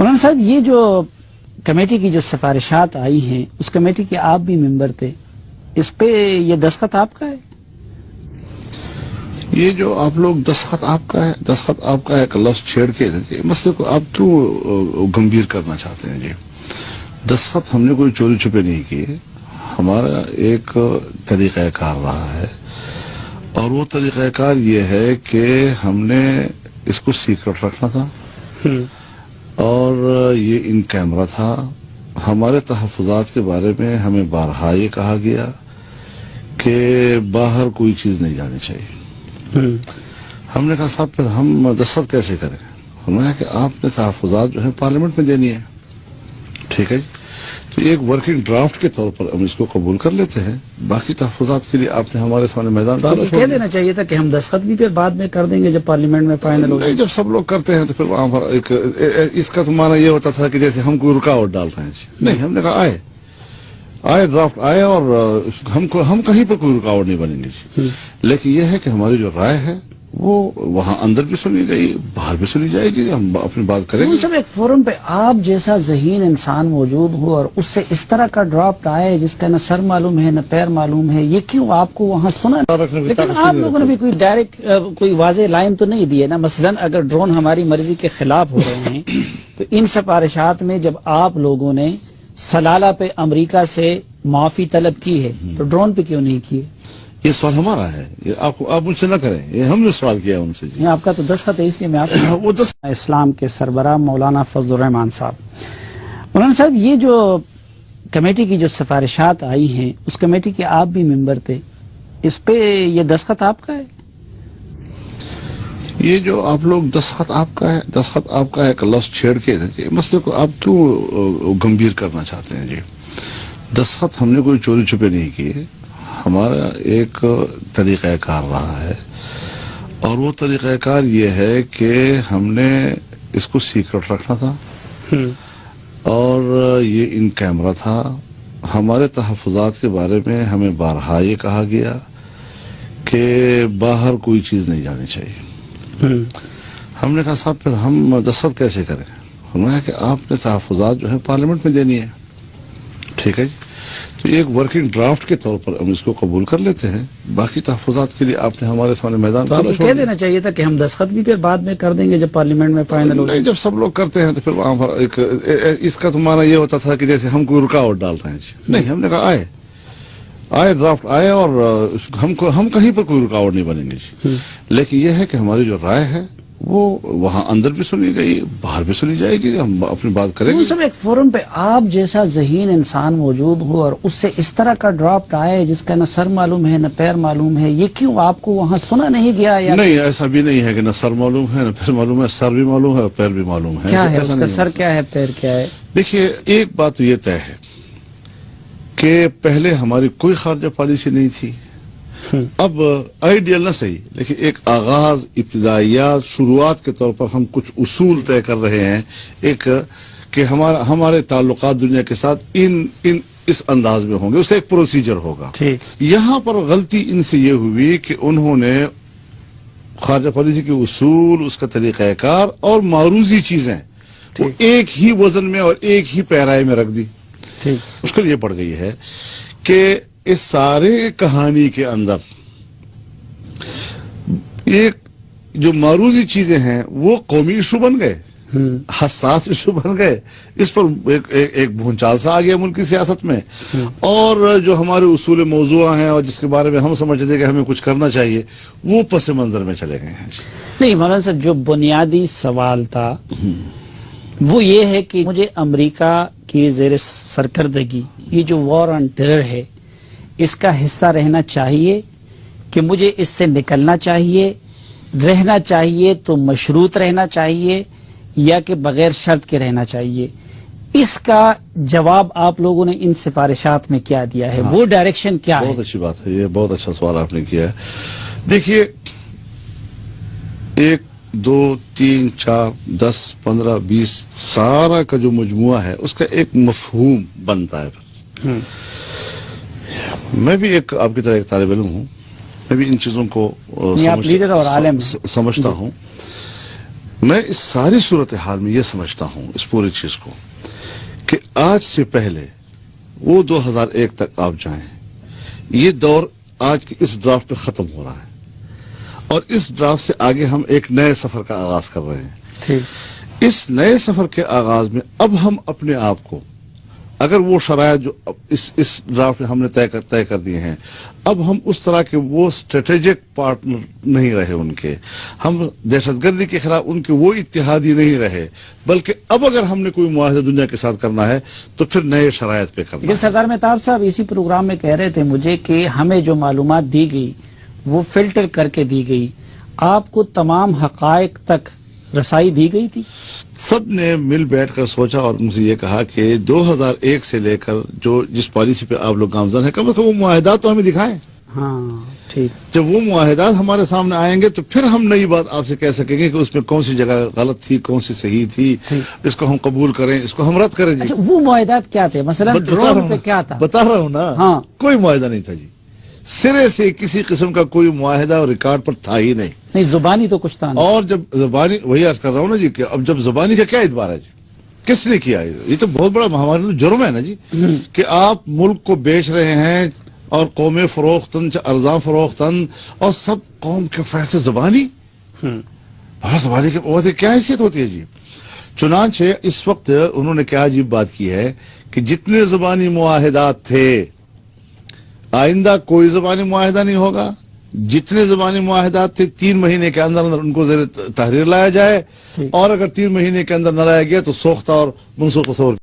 مولانا صاحب یہ جو کمیٹی کی جو سفارشات آئی ہیں اس کمیٹی کے آپ بھی ممبر تھے، اس پہ یہ دستخط آپ کا ہے؟ یہ جو آپ لوگ دستخط آپ کا ہے کہ لفظ چھیڑ کے مسئلے کو آپ کیوں گمبھیر کرنا چاہتے ہیں؟ جی دستخط ہم نے کوئی چوری چھپے نہیں کیے، ہمارا ایک طریقہ کار رہا ہے، اور وہ طریقہ کار یہ ہے کہ ہم نے اس کو سیکرٹ رکھنا تھا، اور یہ ان کیمرہ تھا۔ ہمارے تحفظات کے بارے میں ہمیں بارہا یہ کہا گیا کہ باہر کوئی چیز نہیں جانی چاہیے۔ ہم نے کہا صاحب پھر ہم دستخط کیسے کریں؟ فرمایا کہ آپ نے تحفظات جو ہیں پارلیمنٹ میں دینی ہے۔ ٹھیک ہے جی، تو ایک ورکنگ ڈرافٹ کے طور پر ہم اس کو قبول کر لیتے ہیں، باقی تحفظات کے لیے آپ نے ہمارے سامنے میدان کہہ دینا چاہیے تھا کہ ہم دستخط بھی پھر بعد میں کر دیں گے جب پارلیمنٹ میں فائنل ہوگا۔ جب سب لوگ کرتے ہیں تو پھر وہاں پر اس کا تو معنی یہ ہوتا تھا کہ جیسے ہم کوئی رکاوٹ ڈال رہے ہیں۔ نہیں، ہم نے کہا آئے ڈرافٹ آئے، اور ہم کہیں پر کوئی رکاوٹ نہیں بنیں گے، لیکن یہ ہے کہ ہماری جو رائے ہے وہ وہاں اندر بھی سنی گئی، باہر بھی سنی جائے گی، ہم اپنی بات کریں گے۔ سب ایک فورم پہ آپ جیسا ذہین انسان موجود ہو اور اس سے اس طرح کا ڈرافٹ آئے جس کا نہ سر معلوم ہے نہ پیر معلوم ہے، یہ کیوں آپ کو وہاں سنا؟ لیکن آپ لوگوں نے بھی کوئی ڈائریکٹ کوئی واضح لائن تو نہیں دی ہے نا؟ مثلا اگر ڈرون ہماری مرضی کے خلاف ہو رہے ہیں تو ان سفارشات میں جب آپ لوگوں نے سلالہ پہ امریکہ سے معافی طلب کی ہے تو ڈرون پہ کیوں نہیں کی؟ یہ سوال ہمارا ہے، یہ آپ مجھ سے نہ کریں، یہ ہم نے سوال کیا ان سے۔ جی آپ کا تو دستخط ہے، اس لیے میں آپ کو اسلام کے سربراہ مولانا فضل الرحمان صاحب۔ مولانا صاحب یہ جو کمیٹی کی جو سفارشات آئی ہیں اس کمیٹی کے آپ بھی ممبر تھے، اس پہ یہ دستخط آپ کا ہے؟ یہ جو آپ لوگ دستخط آپ کا ہے کہ لفظ چھیڑ کے مسئلے کو آپ کیوں گمبھیر کرنا چاہتے ہیں؟ جی دستخط ہم نے کوئی چوری چھپے نہیں کیے، ہمارا ایک طریقہ کار رہا ہے، اور وہ طریقہ کار یہ ہے کہ ہم نے اس کو سیکرٹ رکھنا تھا، اور یہ ان کیمرہ تھا۔ ہمارے تحفظات کے بارے میں ہمیں بارہا یہ کہا گیا کہ باہر کوئی چیز نہیں جانی چاہیے۔ ہم نے کہا صاحب پھر ہم دستخط کیسے کریں؟ فرمایا کہ آپ نے تحفظات جو ہیں پارلیمنٹ میں دینی ہے۔ ٹھیک ہے جی، تو ایک ورکنگ ڈرافٹ کے طور پر ہم اس کو قبول کر لیتے ہیں، باقی تحفظات کے لیے آپ نے ہمارے سامنے میدان کہہ دینا چاہیے تھا کہ ہم دستخط بھی پھر بعد میں کر دیں گے جب پارلیمنٹ میں فائنل ہوگا۔ نہیں، جب سب لوگ کرتے ہیں تو پھر وہاں پر اس کا تو معنی یہ ہوتا تھا کہ جیسے ہم کوئی رکاوٹ ڈال رہے ہیں۔ نہیں، ہم نے کہا آئے ڈرافٹ آئے، اور ہم کہیں پر کوئی رکاوٹ نہیں بنیں گے، لیکن یہ ہے کہ ہماری جو رائے ہے وہ وہاں اندر بھی سنی گئی، باہر بھی سنی جائے گی، ہم اپنی بات کریں گے۔ سب ایک فورم پہ آپ جیسا ذہین انسان موجود ہو اور اس سے اس طرح کا ڈرافٹ آئے جس کا نہ سر معلوم ہے نہ پیر معلوم ہے، یہ کیوں آپ کو وہاں سنا نہیں گیا؟ نہیں، ایسا بھی نہیں ہے کہ نہ سر معلوم ہے نہ پیر معلوم ہے، سر بھی معلوم ہے اور پیر بھی معلوم ہے۔ کیا ہے اس کا سر، کیا ہے پیر کیا ہے؟ دیکھیے، ایک بات تو یہ طے ہے کہ پہلے ہماری کوئی خارجہ پالیسی نہیں تھی، اب آئیڈیل نہ صحیح لیکن ایک آغاز، ابتدائیات، شروعات کے طور پر ہم کچھ اصول طے کر رہے ہیں، ایک کہ ہمارے تعلقات دنیا کے ساتھ اس انداز میں ہوں گے، اس کا ایک پروسیجر ہوگا۔ یہاں پر غلطی ان سے یہ ہوئی کہ انہوں نے خارجہ پالیسی کے اصول، اس کا طریقہ کار اور معروضی چیزیں وہ ایک ہی وزن میں اور ایک ہی پیرائے میں رکھ دی۔ مشکل یہ پڑ گئی ہے کہ اس سارے کہانی کے اندر ایک جو معروضی چیزیں ہیں وہ قومی ایشو بن گئے، حساس ایشو بن گئے، اس پر ایک بھونچال سا آ گیا ملک کی سیاست میں، اور جو ہمارے اصول موضوع ہیں اور جس کے بارے میں ہم سمجھتے تھے کہ ہمیں کچھ کرنا چاہیے وہ پس منظر میں چلے گئے ہیں۔ نہیں مولانا صاحب، جو بنیادی سوال تھا وہ یہ ہے کہ مجھے امریکہ کی زیر سرکردگی یہ جو وار آن ٹیرر ہے اس کا حصہ رہنا چاہیے کہ مجھے اس سے نکلنا چاہیے، رہنا چاہیے تو مشروط رہنا چاہیے یا کہ بغیر شرط کے رہنا چاہیے؟ اس کا جواب آپ لوگوں نے ان سفارشات میں کیا دیا ہے؟ وہ ڈائریکشن کیا ہے؟ بہت اچھی بات ہے، یہ بہت اچھا سوال آپ نے کیا ہے۔ دیکھیے، 1 2 3 4 10 15 20 سارا کا جو مجموعہ ہے اس کا ایک مفہوم بنتا ہے۔ میں بھی آپ کی طرح ایک طالب علم ہوں، میں بھی ان چیزوں کو سمجھتا ہوں۔ میں اس ساری صورتحال میں یہ سمجھتا ہوں اس پوری چیز کو کہ آج سے پہلے وہ 2001 تک آپ جائیں، یہ دور آج کے اس ڈرافٹ پہ ختم ہو رہا ہے اور اس ڈرافٹ سے آگے ہم ایک نئے سفر کا آغاز کر رہے ہیں. ٹھیک. اس نئے سفر کے آغاز میں اب ہم اپنے آپ کو، اگر وہ شرائط جو اس ڈرافٹ میں ہم نے طے کر دیے ہیں، اب ہم اس طرح کے وہ اسٹریٹجک پارٹنر نہیں رہے ان کے، ہم دہشت گردی کے خلاف ان کے وہ اتحادی نہیں رہے، بلکہ اب اگر ہم نے کوئی معاہدہ دنیا کے ساتھ کرنا ہے تو پھر نئے شرائط پہ کرنا لیکن ہے. سردار مہتاب صاحب اسی پروگرام میں کہہ رہے تھے مجھے کہ ہمیں جو معلومات دی گئی وہ فلٹر کر کے دی گئی، آپ کو تمام حقائق تک رسائی دی گئی تھی؟ سب نے مل بیٹھ کر سوچا اور مجھے یہ کہا کہ 2001 سے لے کر جو جس پالیسی پہ آپ لوگ گامزن ہیں، کم از کم وہ معاہدات تو ہمیں دکھائیں. ہاں ٹھیک. جب وہ معاہدات ہمارے سامنے آئیں گے تو پھر ہم نئی بات آپ سے کہہ سکیں گے کہ اس میں کون سی جگہ غلط تھی، کون سی صحیح تھی، اس کو ہم قبول کریں، اس کو ہم رد کریں. جی اچھا، وہ معاہدات کیا تھے؟ مثلا ڈرون پہ کیا تھا؟ بتا رہا ہوں نا. ہاں. کوئی معاہدہ نہیں تھا جی، سرے سے کسی قسم کا کوئی معاہدہ اور ریکارڈ پر تھا ہی نہیں. نہیں، زبانی تو کچھ تھا. اور جب زبانی، وہی عرض کر رہا ہوں نا جی کہ اب جب زبانی کا کیا اعتبار ہے جی؟ کس نے کیا؟ یہ تو بہت بڑا ہمارا جرم ہے نا جی کہ آپ ملک کو بیچ رہے ہیں اور قومیں فروختن، ارزاں فروختن، اور سب قوم کے فیصلے زبانی. زبانی کے بہت کیا حیثیت ہوتی ہے جی. چنانچہ اس وقت انہوں نے کیا عجیب بات کی ہے کہ جتنے زبانی معاہدات تھے آئندہ کوئی زبانی معاہدہ نہیں ہوگا. جتنے زبانی معاہدات تھے 3 مہینے کے اندر ان کو زیر تحریر لایا جائے، اور اگر 3 مہینے کے اندر نہ لایا گیا تو سوختہ اور منسوخ تصور